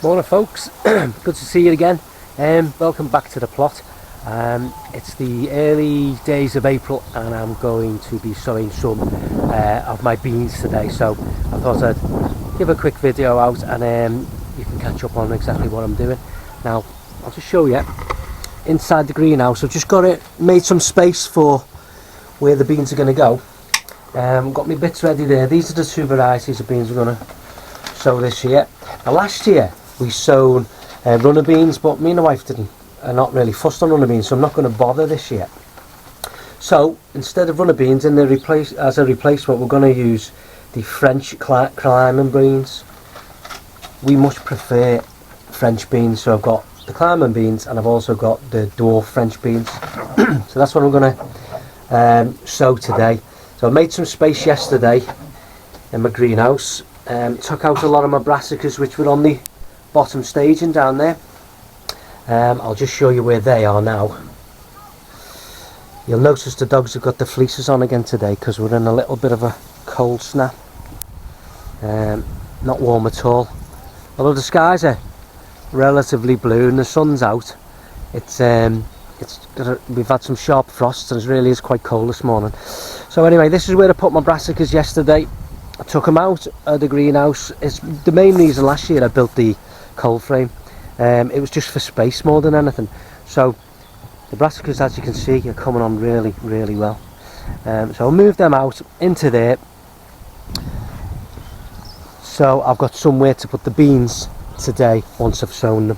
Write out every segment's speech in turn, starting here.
Morning folks, good to see you again. Welcome back to the plot. It's the early days of April and I'm going to be sowing some of my beans today, so I thought I'd give a quick video out and you can catch up on exactly what I'm doing. Now I'll just show you inside the greenhouse. I've just made some space for where the beans are going to go. Got my bits ready there. These are the two varieties of beans we're going to sow this year. Now last year we sown runner beans, but me and the wife are not really fussed on runner beans, so I'm not going to bother this year. So instead of runner beans, as a replacement, we're going to use the French climbing beans. We much prefer French beans, so I've got the climbing beans and I've also got the dwarf French beans. So that's what I'm going to sow today. So I made some space yesterday in my greenhouse. Took out a lot of my brassicas which were on the bottom staging down there. I'll just show you where they are now. You'll notice the dogs have got the fleeces on again today because we're in a little bit of a cold snap. Not warm at all, although the skies are relatively blue and the sun's out. We've had some sharp frosts and it really is quite cold this morning. So anyway, this is where I put my brassicas yesterday. I took them out of the greenhouse. It's the main reason last year I built the cold frame. It was just for space more than anything. So the brassicas, as you can see, are coming on really, really well. So I'll move them out into there. So I've got somewhere to put the beans today once I've sown them.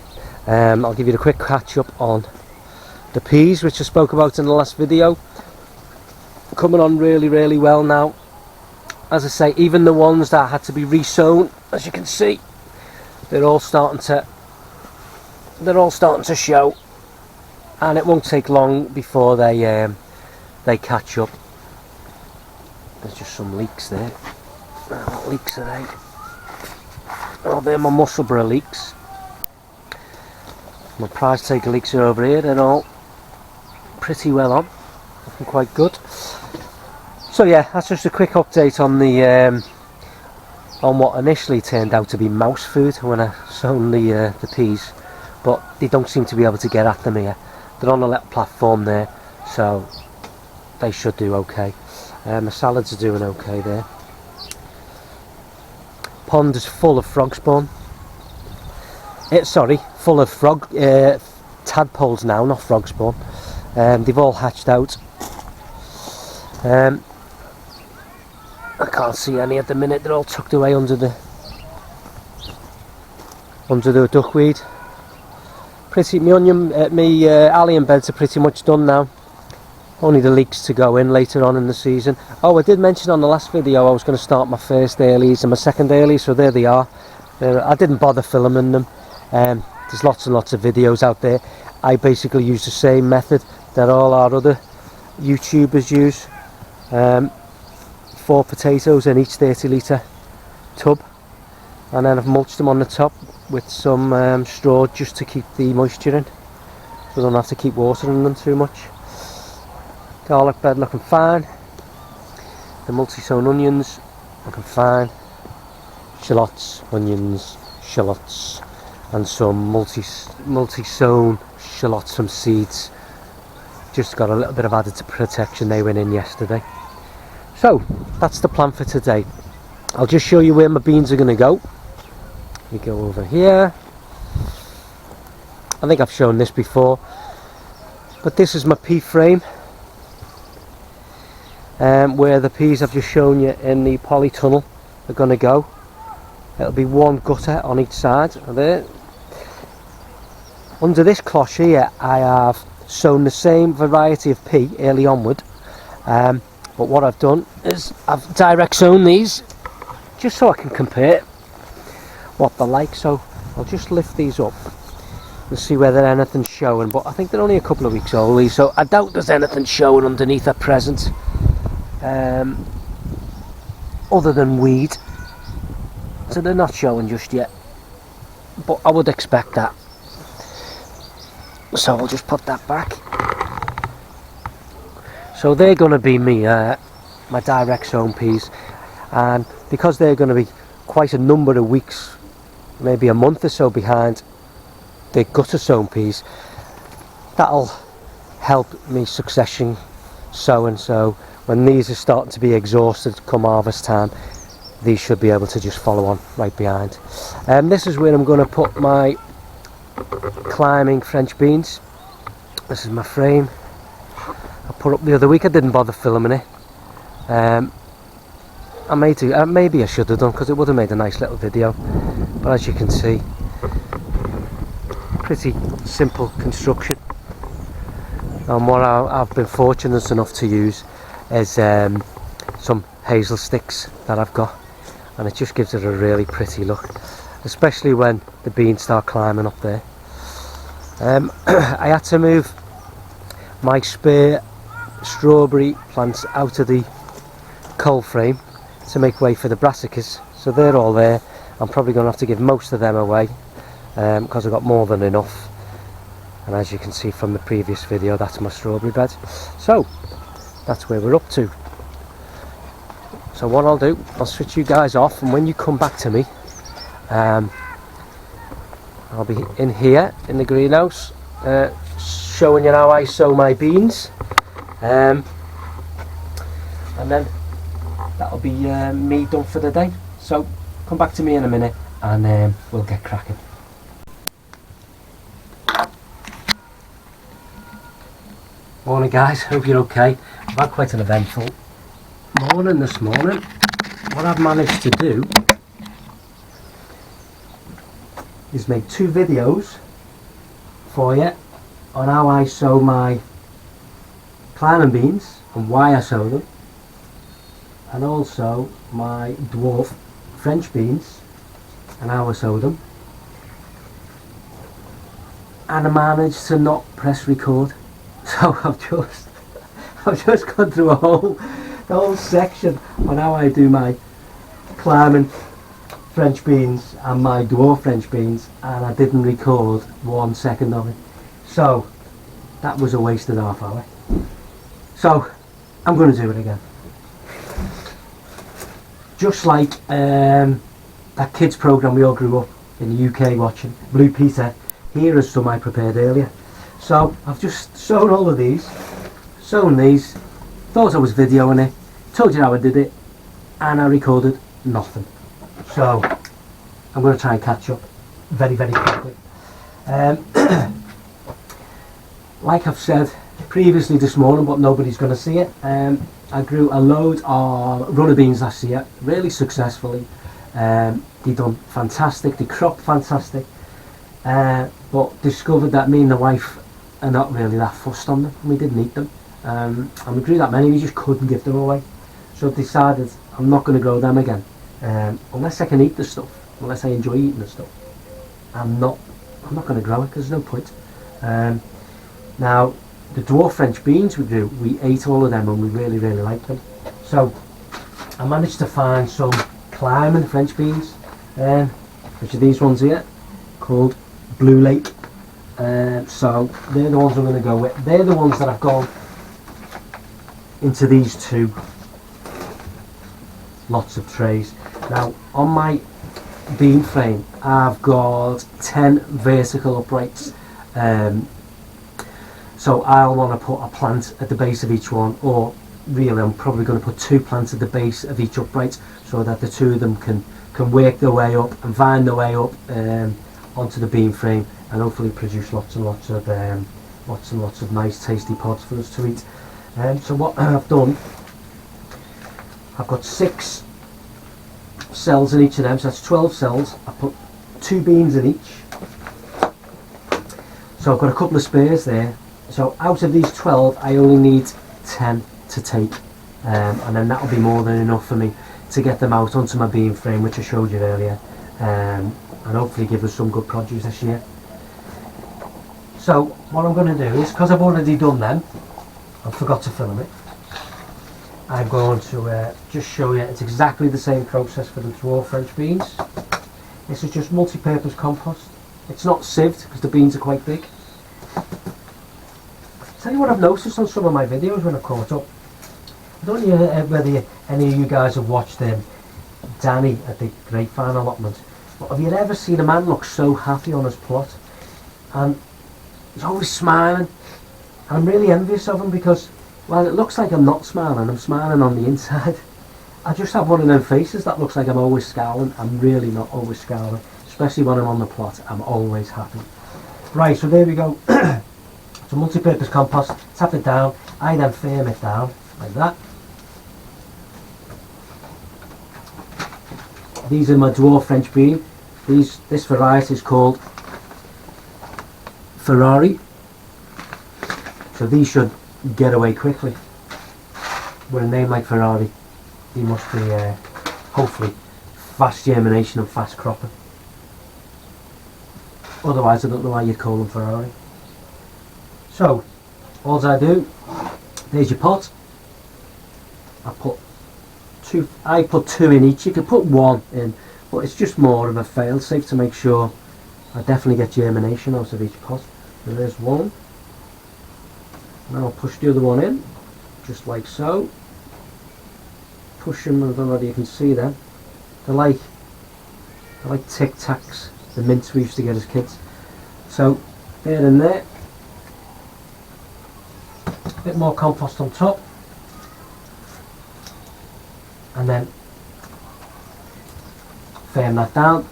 I'll give you a quick catch up on the peas, which I spoke about in the last video. Coming on really, really well now. As I say, even the ones that had to be re-sown, as you can see, they're all starting to show, and it won't take long before they catch up. There's just some leeks there. What leeks are they? Oh, they're my Musselburgh leeks. My prize taker leeks are over here. They're all pretty well on, looking quite good. So yeah, that's just a quick update on the on what initially turned out to be mouse food when I sown the peas, but they don't seem to be able to get at them here. They're on a little platform there, so they should do okay. The salads are doing okay there. Pond is full of frog spawn. Full of tadpoles now, not frog spawn. They've all hatched out. I can't see any at the minute. They're all tucked away under the duckweed. Me allium beds are pretty much done now. Only the leeks to go in later on in the season. Oh, I did mention on the last video I was going to start my first earlies and my second earlies, so there they are. I didn't bother filming them. There's lots and lots of videos out there. I basically use the same method that all our other YouTubers use. 4 potatoes in each 30-litre tub, and then I've mulched them on the top with some straw just to keep the moisture in, so I don't have to keep watering them too much. Garlic bed looking fine. The multi-sown onions looking fine. Shallots, onions, shallots, and some multi-sown shallots from seeds. Just got a little bit of added protection. They went in yesterday. So that's the plan for today. I'll just show you where my beans are going to go. We go over here. I think I've shown this before, but this is my pea frame, where the peas I've just shown you in the polytunnel are going to go. It'll be one gutter on each side of there. Under this cloche here I have sown the same variety of pea early onward, but what I've done is I've direct sown these just so I can compare what they're like. So I'll just lift these up and see whether anything's showing, but I think they're only a couple of weeks old, so I doubt there's anything showing underneath at present, other than weed. So they're not showing just yet, but I would expect that. So I'll just put that back. So they're going to be my direct sown peas, and because they're going to be quite a number of weeks maybe a month or so behind the gutter sown peas. That'll help me succession sowing, so when these are starting to be exhausted come harvest time, these should be able to just follow on right behind. This is where I'm going to put my climbing French beans. This is my frame I put up the other week. I didn't bother filming it. I may do, maybe I should have done, because it would have made a nice little video, but as you can see, pretty simple construction. And what I've been fortunate enough to use is some hazel sticks that I've got, and it just gives it a really pretty look, especially when the beans start climbing up there. I had to move my spare strawberry plants out of the cold frame to make way for the brassicas, so they're all there. I'm probably going to have to give most of them away because I've got more than enough, and as you can see from the previous video, that's my strawberry bed. So that's where we're up to. So what I'll do, I'll switch you guys off, and when you come back to me, I'll be in here in the greenhouse showing you how I sow my beans, and then that'll be me done for the day. So come back to me in a minute and we'll get cracking. Morning guys, hope you're okay. I've had quite an eventful morning this morning. What I've managed to do is make 2 videos for you on how I sow my climbing beans and why I sow them, and also my dwarf French beans and how I sow them. And I managed to not press record, so I've just gone through the whole section on how I do my climbing French beans and my dwarf French beans, and I didn't record 1 second of it, so that was a wasted half hour. So I'm going to do it again, just like that kids program we all grew up in the UK watching, Blue Peter. Here is some I prepared earlier. So I've just sown all of these, thought I was videoing it, told you how I did it, and I recorded nothing. So I'm going to try and catch up very, very quickly. Like I've said previously this morning, but nobody's going to see it, I grew a load of runner beans last year, really successfully. They done fantastic, they cropped fantastic, but discovered that me and the wife are not really that fussed on them, and we didn't eat them. And we grew that many, we just couldn't give them away. So I decided I'm not going to grow them again, unless I can eat the stuff, unless I enjoy eating the stuff. I'm not going to grow it, because there's no point. Now the dwarf French beans we grew, we ate all of them and we really, really liked them. So I managed to find some climbing French beans, which are these ones here, called Blue Lake. So they're the ones I'm going to go with. They're the ones that I've gone into these 2 lots of trays. Now on my bean frame I've got 10 vertical uprights, so I'll want to put a plant at the base of each one, or really I'm probably going to put 2 plants at the base of each upright, so that the 2 of them can work their way up and find their way up onto the bean frame, and hopefully produce lots and lots of nice tasty pods for us to eat. So what I've done, I've got 6 cells in each of them, so that's 12 cells. I put 2 beans in each, so I've got a couple of spares there. So out of these 12 I only need 10 to take, and then that'll be more than enough for me to get them out onto my bean frame, which I showed you earlier, and hopefully give us some good produce this year. So what I'm going to do is, because I've already done them, I forgot to film it, I'm going to just show you it's exactly the same process for the dwarf French beans. This is just multi-purpose compost. It's not sieved because the beans are quite big. Tell you what I've noticed on some of my videos when I've caught up. I don't know whether any of you guys have watched Danny at the Grapevine Allotment. But have you ever seen a man look so happy on his plot? And he's always smiling. And I'm really envious of him because, well, it looks like I'm not smiling. I'm smiling on the inside. I just have one of them faces that looks like I'm always scowling. I'm really not always scowling. Especially when I'm on the plot, I'm always happy. Right, so there we go. It's a multi-purpose compost. Tap it down. I then firm it down like that. These are my dwarf French bean. This variety is called Ferrari. So these should get away quickly. With a name like Ferrari, they must be hopefully fast germination and fast cropping. Otherwise I don't know why you'd call them Ferrari. So, all I do, there's your pot. I put two in each. You could put one in, but it's just more of a fail-safe to make sure I definitely get germination out of each pot. And there's one. Now I'll push the other one in, just like so. Push them, I don't know whether you can see them. They're like Tic Tacs, the mints we used to get as kids. So, there and there. A bit more compost on top. And then firm that down.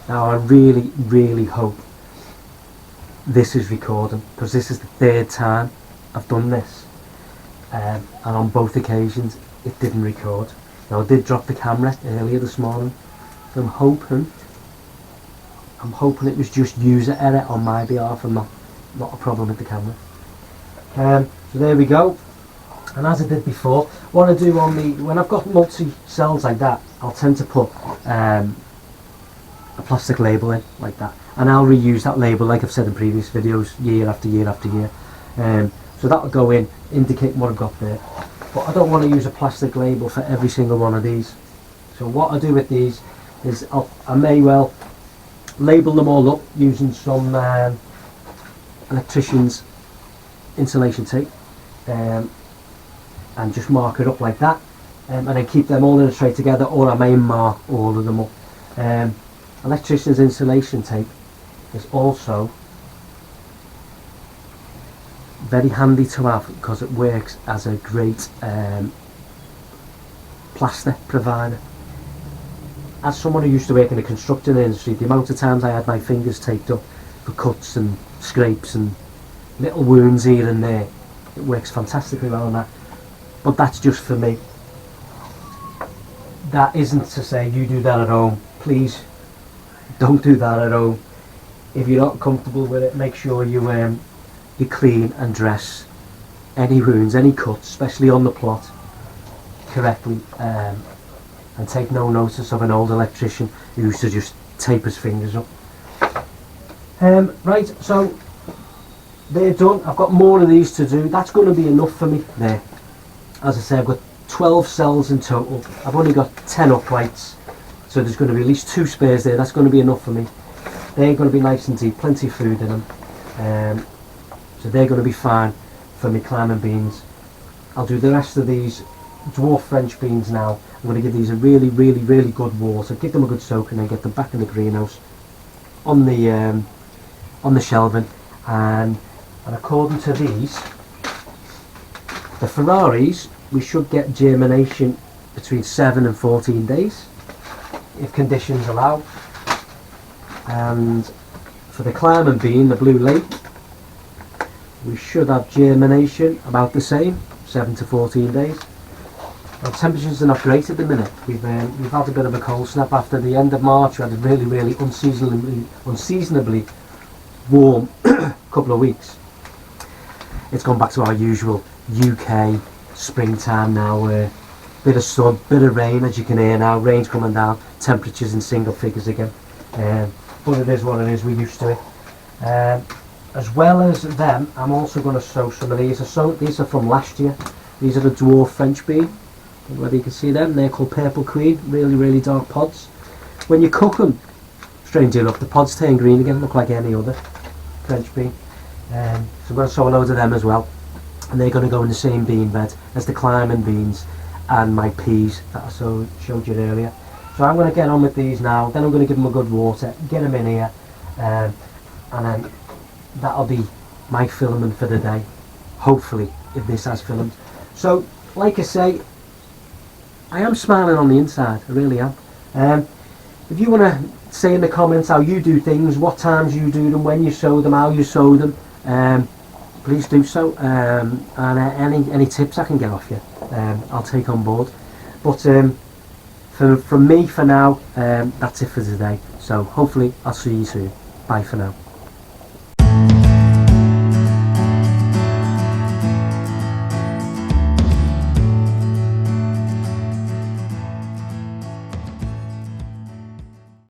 Now I really hope this is recording, because this is the third time I've done this, and on both occasions it didn't record. Now I did drop the camera earlier this morning, so I'm hoping it was just user error on my behalf and not a problem with the camera. So there we go. And as I did before, what I do when I've got multi-cells like that, I'll tend to put a plastic label in like that, and I'll reuse that label like I've said in previous videos, year after year after year. So that'll go in, indicate what I've got there. But I don't want to use a plastic label for every single one of these. So what I do with these is I may well label them all up using some electrician's insulation tape. And just mark it up like that, and then keep them all in a tray together, or I may mark all of them up. Electrician's insulation tape is also very handy to have because it works as a great plaster provider. As someone who used to work in the construction industry, the amount of times I had my fingers taped up for cuts and scrapes and little wounds here and there, it works fantastically well on that. But that's just for me. That isn't to say you do that at home. Please don't do that at home. If you're not comfortable with it, make sure you clean and dress any wounds, any cuts, especially on the plot, correctly, and take no notice of an old electrician who used to just tape his fingers up. Right, so they're done. I've got more of these to do. That's going to be enough for me there. As I say, I've got 12 cells in total. I've only got 10 uprights, so there's going to be at least 2 spares there. That's going to be enough for me. They're going to be nice and deep, plenty of food in them. So they're going to be fine for me climbing beans. I'll do the rest of these dwarf French beans now. I'm going to give these a really good water, give them a good soak, and then get them back in the greenhouse on the shelving. And according to these, the Ferraris, we should get germination between 7 and 14 days, if conditions allow. And for the climbing bean, the Blue Lake, we should have germination about the same, 7 to 14 days. Now, temperatures are not great at the minute. We've had a bit of a cold snap after the end of March. We had a really unseasonably warm couple of weeks. It's gone back to our usual UK springtime now, bit of sun, bit of rain, as you can hear now. Rain's coming down, temperatures in single figures again, but it is what it is, we're used to it. As well as them, I'm also going to sow some of these. These are from last year. These are the dwarf French bean. I don't know whether you can see them. They're called Purple Queen, really dark pods. When you cook them, strangely enough, the pods turn green again, look like any other French bean. So I'm going to sow a load of them as well, and they're going to go in the same bean bed as the climbing beans and my peas that I showed you earlier. So I'm going to get on with these now, then I'm going to give them a good water, get them in here, and then that'll be my filament for the day, hopefully, if this has filament. So, like I say, I am smiling on the inside, I really am. If you want to say in the comments how you do things, what times you do them, when you sow them, how you sow them, please do so, and any tips I can get off you, I'll take on board. But from me for now, that's it for today. So hopefully I'll see you soon. Bye for now.